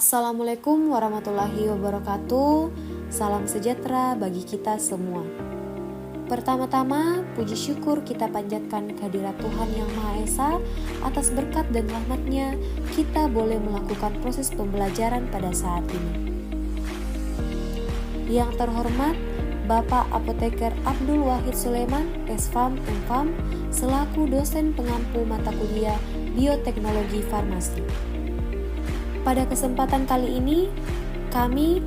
Assalamualaikum warahmatullahi wabarakatuh. Salam sejahtera bagi kita semua. Pertama-tama, puji syukur kita panjatkan kehadirat Tuhan Yang Maha Esa. Atas berkat dan rahmat-Nya, kita boleh melakukan proses pembelajaran pada saat ini. Yang terhormat, Bapak Apoteker Abdul Wahid Sulaiman, S.Pharm, M.Pharm, selaku dosen pengampu mata kuliah Bioteknologi Farmasi. Pada kesempatan kali ini, kami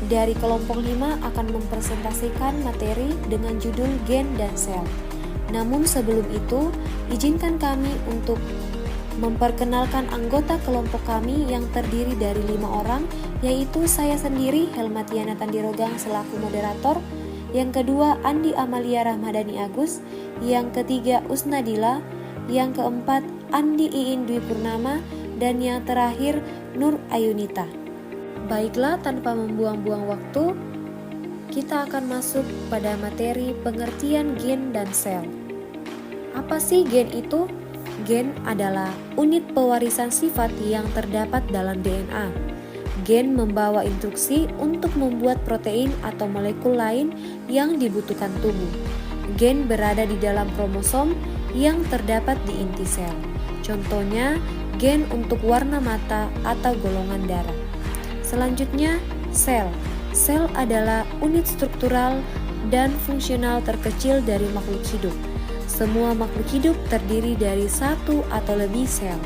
dari kelompok 5 akan mempresentasikan materi dengan judul gen dan sel. Namun sebelum itu, izinkan kami untuk memperkenalkan anggota kelompok kami yang terdiri dari 5 orang, yaitu saya sendiri, Helmatiana Tandirogang selaku moderator, yang kedua Andi Amalia Rahmadani Agus, yang ketiga Usnadila, yang keempat Andi Iin Dwi Purnama, dan yang terakhir Nur Ayunita. Baiklah, tanpa membuang-buang waktu, kita akan masuk pada materi pengertian gen dan sel. Apa sih gen itu? Gen adalah unit pewarisan sifat yang terdapat dalam DNA. Gen membawa instruksi untuk membuat protein atau molekul lain yang dibutuhkan tubuh. Gen berada di dalam kromosom yang terdapat di inti sel. Contohnya, gen untuk warna mata atau golongan darah. Selanjutnya, sel. Sel adalah unit struktural dan fungsional terkecil dari makhluk hidup. Semua makhluk hidup terdiri dari satu atau lebih sel.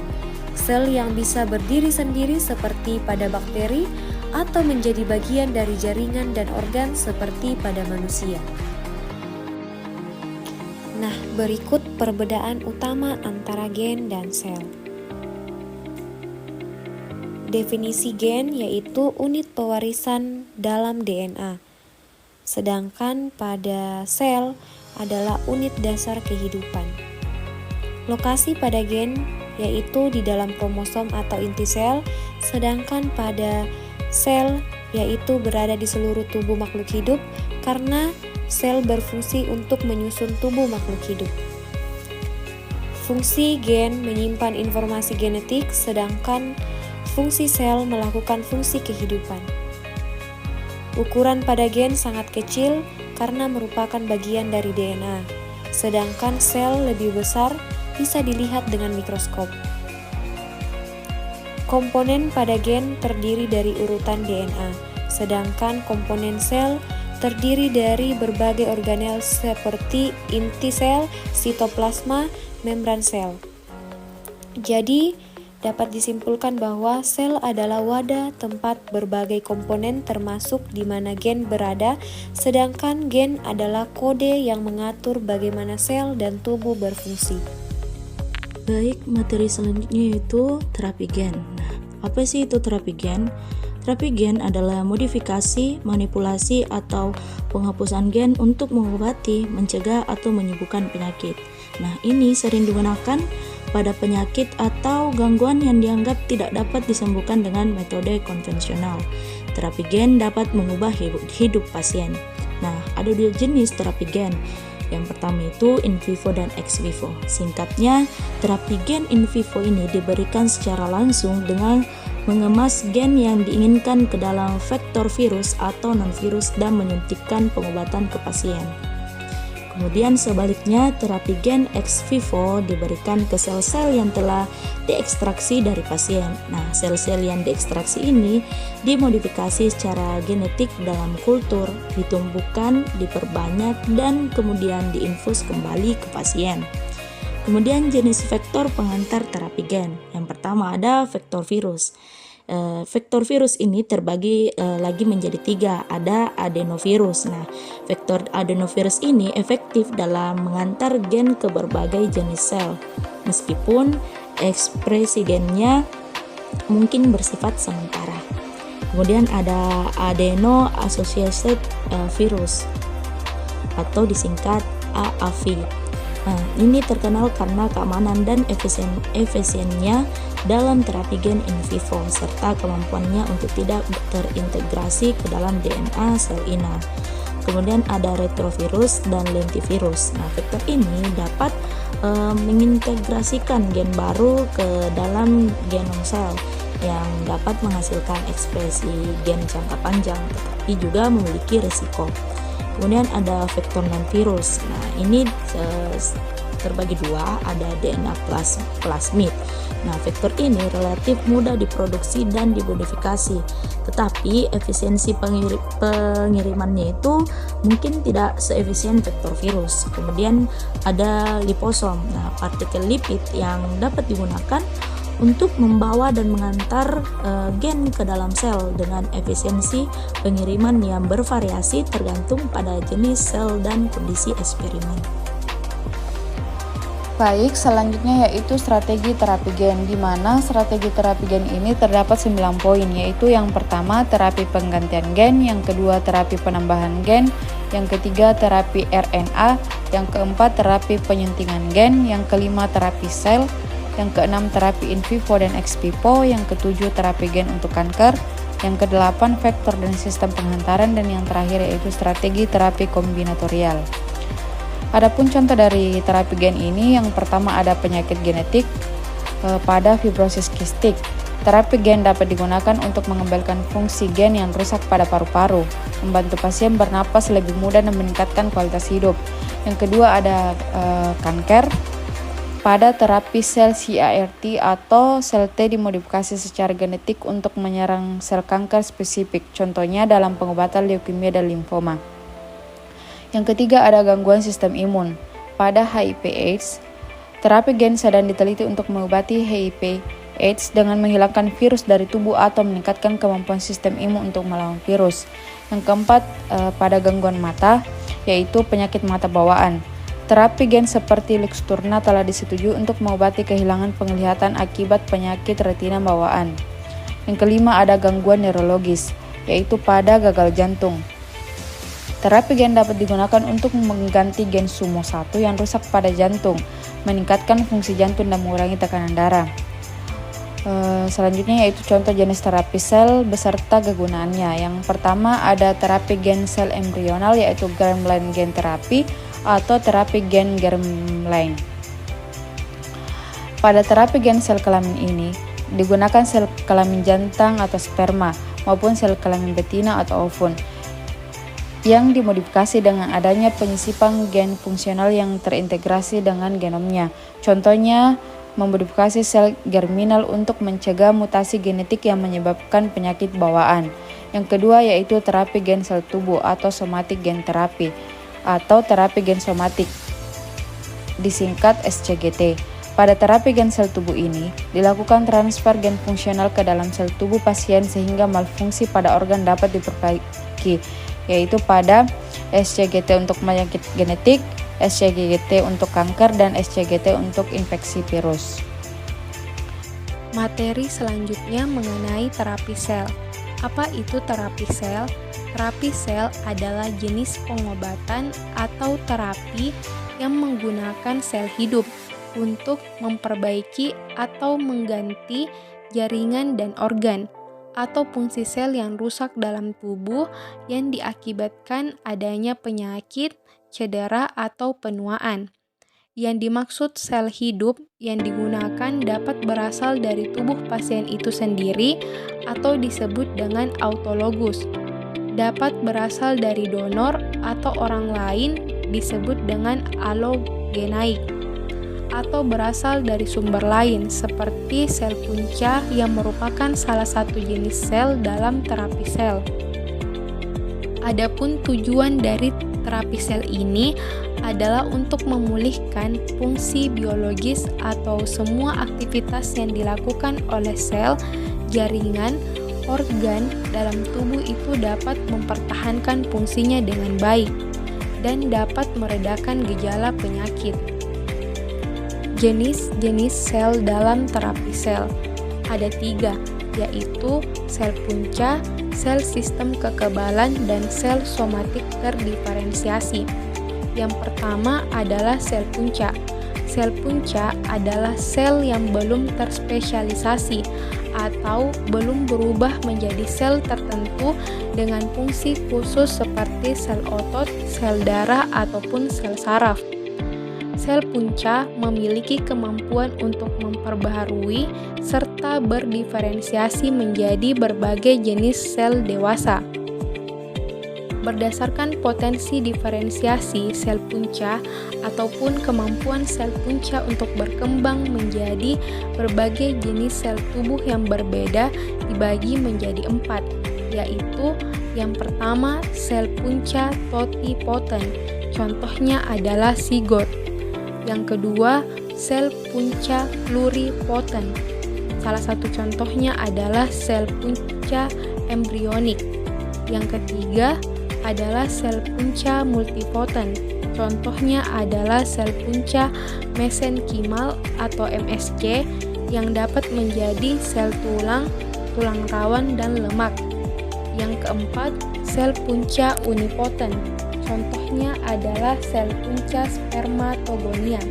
Sel yang bisa berdiri sendiri seperti pada bakteri atau menjadi bagian dari jaringan dan organ seperti pada manusia. Nah, berikut perbedaan utama antara gen dan sel. Definisi gen yaitu unit pewarisan dalam DNA, sedangkan pada sel adalah unit dasar kehidupan. Lokasi pada gen yaitu di dalam kromosom atau inti sel, sedangkan pada sel yaitu berada di seluruh tubuh makhluk hidup karena sel berfungsi untuk menyusun tubuh makhluk hidup. Fungsi gen menyimpan informasi genetik, sedangkan fungsi sel melakukan fungsi kehidupan. Ukuran pada gen sangat kecil karena merupakan bagian dari DNA, sedangkan sel lebih besar bisa dilihat dengan mikroskop. Komponen pada gen terdiri dari urutan DNA, sedangkan komponen sel terdiri dari berbagai organel seperti inti sel, sitoplasma, membran sel. Jadi, dapat disimpulkan bahwa sel adalah wadah tempat berbagai komponen termasuk di mana gen berada, sedangkan gen adalah kode yang mengatur bagaimana sel dan tubuh berfungsi. Baik, materi selanjutnya yaitu terapi gen. Nah, apa sih itu terapi gen? Terapi gen adalah modifikasi, manipulasi, atau penghapusan gen untuk mengobati, mencegah, atau menyembuhkan penyakit. Nah, ini sering digunakan pada penyakit atau gangguan yang dianggap tidak dapat disembuhkan dengan metode konvensional. Terapi gen dapat mengubah hidup pasien. Nah, ada 2 jenis terapi gen. Yang pertama itu in vivo dan ex vivo. Singkatnya, terapi gen in vivo ini diberikan secara langsung dengan mengemas gen yang diinginkan ke dalam vektor virus atau non-virus dan menyuntikkan pengobatan ke pasien. Kemudian sebaliknya, terapi gen ex vivo diberikan ke sel-sel yang telah diekstraksi dari pasien. Nah, sel-sel yang diekstraksi ini dimodifikasi secara genetik dalam kultur, ditumbuhkan, diperbanyak, dan kemudian diinfus kembali ke pasien. Kemudian jenis vektor pengantar terapi gen. Yang pertama ada vektor virus. Vektor virus ini terbagi lagi menjadi 3, ada adenovirus. Nah, vektor adenovirus ini efektif dalam mengantar gen ke berbagai jenis sel, meskipun ekspresi gennya mungkin bersifat sementara. Kemudian ada adeno associated virus atau disingkat AAV. Nah, ini terkenal karena keamanan dan efisiennya dalam terapi gen in vivo serta kemampuannya untuk tidak terintegrasi ke dalam DNA sel inang. Kemudian ada retrovirus dan lentivirus. Nah, vektor ini dapat mengintegrasikan gen baru ke dalam genom sel. yang dapat menghasilkan ekspresi gen jangka panjang, tetapi juga memiliki risiko. Kemudian ada vektor non-virus. Nah, ini terbagi dua, ada DNA plasmid. Nah, vektor ini relatif mudah diproduksi dan dimodifikasi, tetapi efisiensi pengirimannya itu mungkin tidak seefisien vektor virus. Kemudian ada liposom. Nah, partikel lipid yang dapat digunakan untuk membawa dan mengantar gen ke dalam sel dengan efisiensi pengiriman yang bervariasi tergantung pada jenis sel dan kondisi eksperimen. Baik, selanjutnya yaitu strategi terapi gen, di mana strategi terapi gen ini terdapat 9 poin, yaitu yang pertama terapi penggantian gen, yang kedua terapi penambahan gen, yang ketiga terapi RNA, yang keempat terapi penyuntingan gen, yang kelima terapi sel, yang keenam terapi in vivo dan ex vivo, yang ketujuh terapi gen untuk kanker, yang kedelapan vektor dan sistem penghantaran, dan yang terakhir yaitu strategi terapi kombinatorial. Adapun contoh dari terapi gen ini, yang pertama ada penyakit genetik pada fibrosis kistik. Terapi gen dapat digunakan untuk mengembalikan fungsi gen yang rusak pada paru-paru, membantu pasien bernapas lebih mudah dan meningkatkan kualitas hidup. Yang kedua ada kanker pada terapi sel CAR-T atau sel T dimodifikasi secara genetik untuk menyerang sel kanker spesifik, contohnya dalam pengobatan leukemia dan limfoma. Yang ketiga ada gangguan sistem imun. Pada HIV/AIDS, terapi gen sedang diteliti untuk mengobati HIV/AIDS dengan menghilangkan virus dari tubuh atau meningkatkan kemampuan sistem imun untuk melawan virus. Yang keempat pada gangguan mata, yaitu penyakit mata bawaan. Terapi gen seperti Luxturna telah disetujui untuk mengobati kehilangan penglihatan akibat penyakit retina bawaan. Yang kelima ada gangguan neurologis, yaitu pada gagal jantung. Terapi gen dapat digunakan untuk mengganti gen SUMO1 yang rusak pada jantung, meningkatkan fungsi jantung dan mengurangi tekanan darah. Selanjutnya yaitu contoh jenis terapi sel beserta kegunaannya. Yang pertama ada terapi gen sel embrional, yaitu germline gen terapi atau terapi gen germline. Pada terapi gen sel kelamin ini digunakan sel kelamin jantan atau sperma maupun sel kelamin betina atau ovum yang dimodifikasi dengan adanya penyisipan gen fungsional yang terintegrasi dengan genomnya. Contohnya, memodifikasi sel germinal untuk mencegah mutasi genetik yang menyebabkan penyakit bawaan. Yang kedua yaitu terapi gen sel tubuh atau somatic gen terapi atau terapi gen somatik, disingkat SCGT. Pada terapi gen sel tubuh ini, dilakukan transfer gen fungsional ke dalam sel tubuh pasien sehingga malfungsi pada organ dapat diperbaiki, yaitu pada SCGT untuk penyakit genetik, SCGT untuk kanker, dan SCGT untuk infeksi virus. Materi selanjutnya mengenai terapi sel. Apa itu terapi sel? Terapi sel adalah jenis pengobatan atau terapi yang menggunakan sel hidup untuk memperbaiki atau mengganti jaringan dan organ atau fungsi sel yang rusak dalam tubuh yang diakibatkan adanya penyakit, cedera, atau penuaan. Yang dimaksud sel hidup yang digunakan dapat berasal dari tubuh pasien itu sendiri atau disebut dengan autologus. Dapat berasal dari donor atau orang lain disebut dengan allogeneic, atau berasal dari sumber lain seperti sel punca yang merupakan salah satu jenis sel dalam terapi sel. Adapun tujuan dari terapi sel ini adalah untuk memulihkan fungsi biologis atau semua aktivitas yang dilakukan oleh sel, jaringan, organ dalam tubuh itu dapat mempertahankan fungsinya dengan baik dan dapat meredakan gejala penyakit. Jenis-jenis sel dalam terapi sel ada 3, yaitu sel punca, sel sistem kekebalan, dan sel somatik terdiferensiasi. Yang pertama adalah sel punca. Sel punca adalah sel yang belum terspesialisasi atau belum berubah menjadi sel tertentu dengan fungsi khusus seperti sel otot, sel darah, ataupun sel saraf. Sel punca memiliki kemampuan untuk memperbaharui serta berdiferensiasi menjadi berbagai jenis sel dewasa. Berdasarkan potensi diferensiasi sel punca ataupun kemampuan sel punca untuk berkembang menjadi berbagai jenis sel tubuh yang berbeda dibagi menjadi 4, yaitu yang pertama sel punca totipotent, contohnya adalah zigot. Yang kedua, sel punca pluripotent. Salah satu contohnya adalah sel punca embrionik. Yang ketiga adalah sel punca multipotent. Contohnya adalah sel punca mesenkimal atau MSC yang dapat menjadi sel tulang, tulang rawan, dan lemak. Yang keempat, sel punca unipotent. Contohnya adalah sel punca spermatogonia.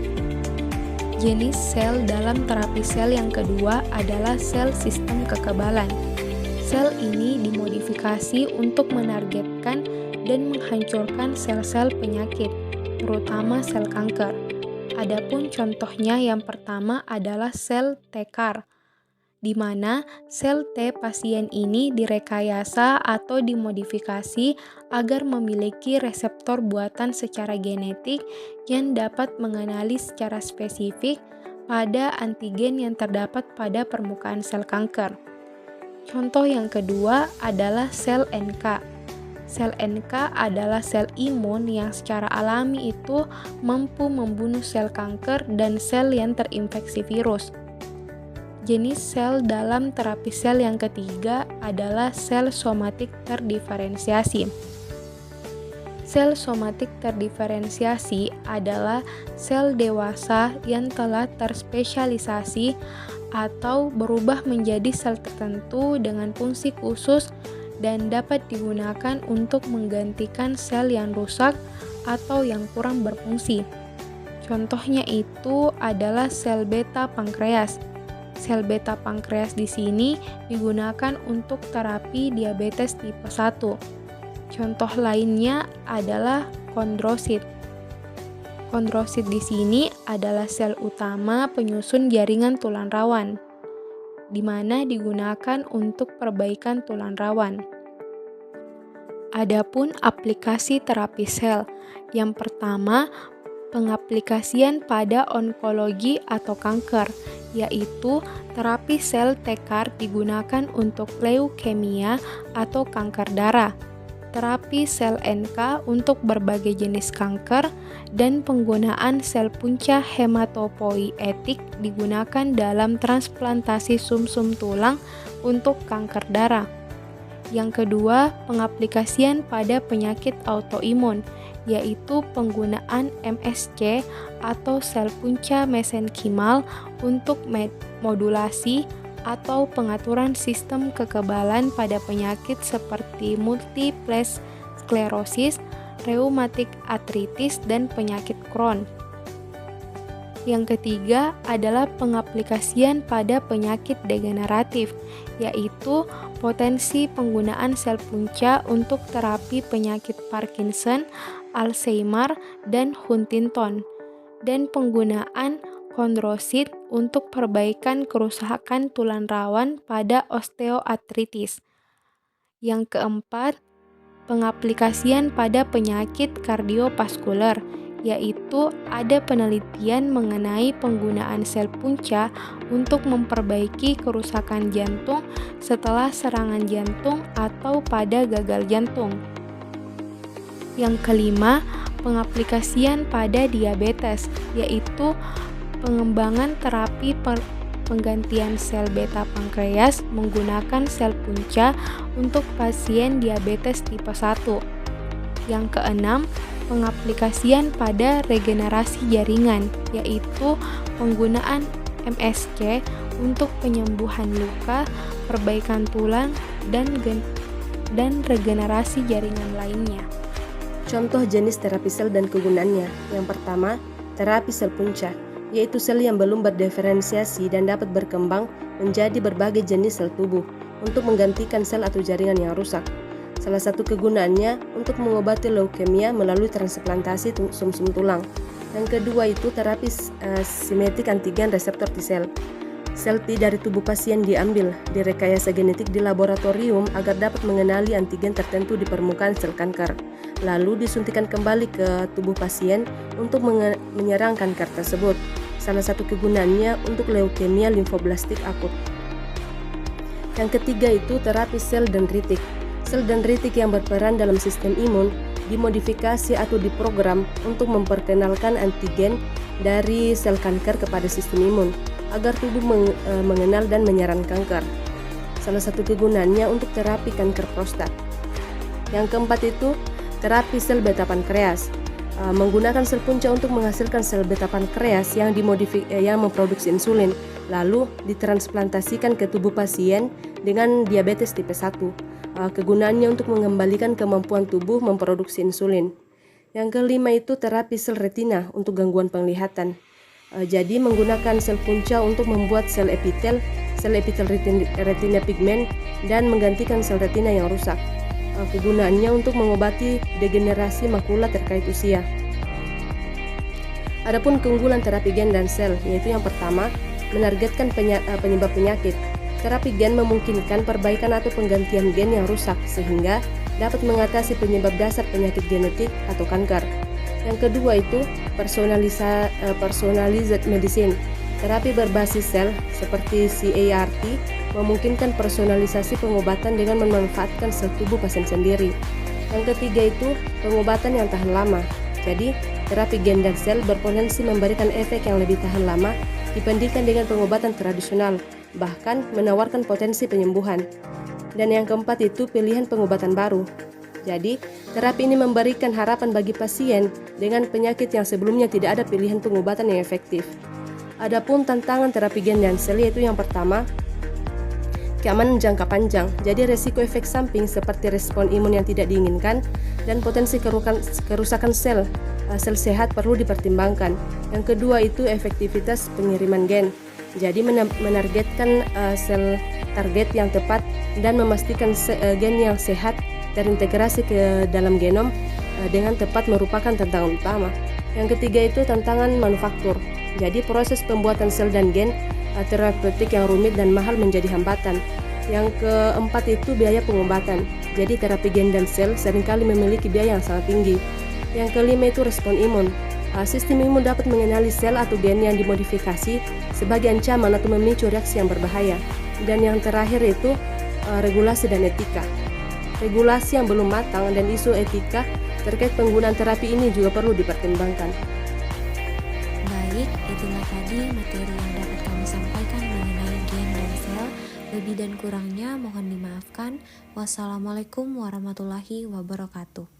Jenis sel dalam terapi sel yang kedua adalah sel sistem kekebalan. Sel ini dimodifikasi untuk menargetkan dan menghancurkan sel-sel penyakit, terutama sel kanker. Adapun contohnya yang pertama adalah sel T-CAR, di mana sel T pasien ini direkayasa atau dimodifikasi agar memiliki reseptor buatan secara genetik yang dapat mengenali secara spesifik pada antigen yang terdapat pada permukaan sel kanker. Contoh yang kedua adalah sel NK. Sel NK adalah sel imun yang secara alami itu mampu membunuh sel kanker dan sel yang terinfeksi virus. Jenis sel dalam terapi sel yang ketiga adalah sel somatik terdiferensiasi. Sel somatik terdiferensiasi adalah sel dewasa yang telah terspesialisasi atau berubah menjadi sel tertentu dengan fungsi khusus dan dapat digunakan untuk menggantikan sel yang rusak atau yang kurang berfungsi. Contohnya itu adalah sel beta pankreas. Sel beta pankreas di sini digunakan untuk terapi diabetes tipe 1. Contoh lainnya adalah kondrosit. Kondrosit di sini adalah sel utama penyusun jaringan tulang rawan, di mana digunakan untuk perbaikan tulang rawan. Adapun aplikasi terapi sel, yang pertama pengaplikasian pada onkologi atau kanker, yaitu terapi sel T-CAR digunakan untuk leukemia atau kanker darah, terapi sel NK untuk berbagai jenis kanker, dan penggunaan sel punca hematopoietik digunakan dalam transplantasi sumsum tulang untuk kanker darah. Yang kedua, pengaplikasian pada penyakit autoimun, yaitu penggunaan MSC atau sel punca mesenkimal untuk modulasi atau pengaturan sistem kekebalan pada penyakit seperti multiple sklerosis, reumatik artritis, dan penyakit Crohn. Yang ketiga adalah pengaplikasian pada penyakit degeneratif, yaitu potensi penggunaan sel punca untuk terapi penyakit Parkinson, Alzheimer, dan Huntington, dan penggunaan kondrosit untuk perbaikan kerusakan tulang rawan pada osteoartritis. Yang keempat, pengaplikasian pada penyakit kardiovaskuler, yaitu ada penelitian mengenai penggunaan sel punca untuk memperbaiki kerusakan jantung setelah serangan jantung atau pada gagal jantung. Yang kelima, pengaplikasian pada diabetes, yaitu pengembangan terapi penggantian sel beta pankreas menggunakan sel punca untuk pasien diabetes tipe 1. Yang keenam, pengaplikasian pada regenerasi jaringan, yaitu penggunaan MSC untuk penyembuhan luka, perbaikan tulang, dan regenerasi jaringan lainnya. Contoh jenis terapi sel dan kegunaannya. Yang pertama, terapi sel punca, yaitu sel yang belum berdiferensiasi dan dapat berkembang menjadi berbagai jenis sel tubuh untuk menggantikan sel atau jaringan yang rusak. Salah satu kegunaannya untuk mengobati leukemia melalui transplantasi sumsum tulang. Yang kedua itu terapi simetrik antigen reseptor T-sel. Sel T dari tubuh pasien diambil, direkayasa genetik di laboratorium agar dapat mengenali antigen tertentu di permukaan sel kanker. Lalu disuntikan kembali ke tubuh pasien untuk menyerang kanker tersebut. Salah satu kegunaannya untuk leukemia limfoblastik akut. Yang ketiga itu terapi sel dendritik. Sel dendritik yang berperan dalam sistem imun dimodifikasi atau diprogram untuk memperkenalkan antigen dari sel kanker kepada sistem imun agar tubuh mengenal dan menyerang kanker. Salah satu kegunaannya untuk terapi kanker prostat. Yang keempat itu terapi sel beta pankreas. Menggunakan sel punca untuk menghasilkan sel beta pankreas yang memproduksi insulin, lalu ditransplantasikan ke tubuh pasien dengan diabetes tipe 1. Kegunaannya untuk mengembalikan kemampuan tubuh memproduksi insulin. Yang kelima itu terapi sel retina untuk gangguan penglihatan. Jadi menggunakan sel punca untuk membuat sel epitel retina pigmen dan menggantikan sel retina yang rusak. Kegunaannya untuk mengobati degenerasi makula terkait usia. Adapun keunggulan terapi gen dan sel, yaitu yang pertama, menargetkan penyebab penyakit. Terapi gen memungkinkan perbaikan atau penggantian gen yang rusak sehingga dapat mengatasi penyebab dasar penyakit genetik atau kanker. Yang kedua itu personalized medicine. Terapi berbasis sel seperti CAR-T memungkinkan personalisasi pengobatan dengan memanfaatkan sel tubuh pasien sendiri. Yang ketiga itu pengobatan yang tahan lama. Jadi, terapi gen dan sel berpotensi memberikan efek yang lebih tahan lama dibandingkan dengan pengobatan tradisional, bahkan menawarkan potensi penyembuhan. Dan yang keempat itu pilihan pengobatan baru. Jadi, terapi ini memberikan harapan bagi pasien dengan penyakit yang sebelumnya tidak ada pilihan pengobatan yang efektif. Adapun tantangan terapi gen dan sel yaitu yang pertama, keamanan jangka panjang. Jadi resiko efek samping seperti respon imun yang tidak diinginkan dan potensi kerusakan sel sehat perlu dipertimbangkan. Yang kedua itu efektivitas pengiriman gen. Jadi menargetkan sel target yang tepat dan memastikan gen yang sehat terintegrasi ke dalam genom dengan tepat merupakan tantangan utama. Yang ketiga itu tantangan manufaktur. Jadi proses pembuatan sel dan gen terapeutik yang rumit dan mahal menjadi hambatan. Yang keempat itu biaya pengobatan. Jadi terapi gen dan sel seringkali memiliki biaya yang sangat tinggi. Yang kelima itu respon imun. Sistem imun dapat mengenali sel atau gen yang dimodifikasi sebagai ancaman atau memicu reaksi yang berbahaya. Dan yang terakhir itu regulasi dan etika. Regulasi yang belum matang dan isu etika terkait penggunaan terapi ini juga perlu dipertimbangkan. Baik, itulah tadi materi yang dapat kami sampaikan mengenai gen dan sel. Lebih dan kurangnya mohon dimaafkan. Wassalamualaikum warahmatullahi wabarakatuh.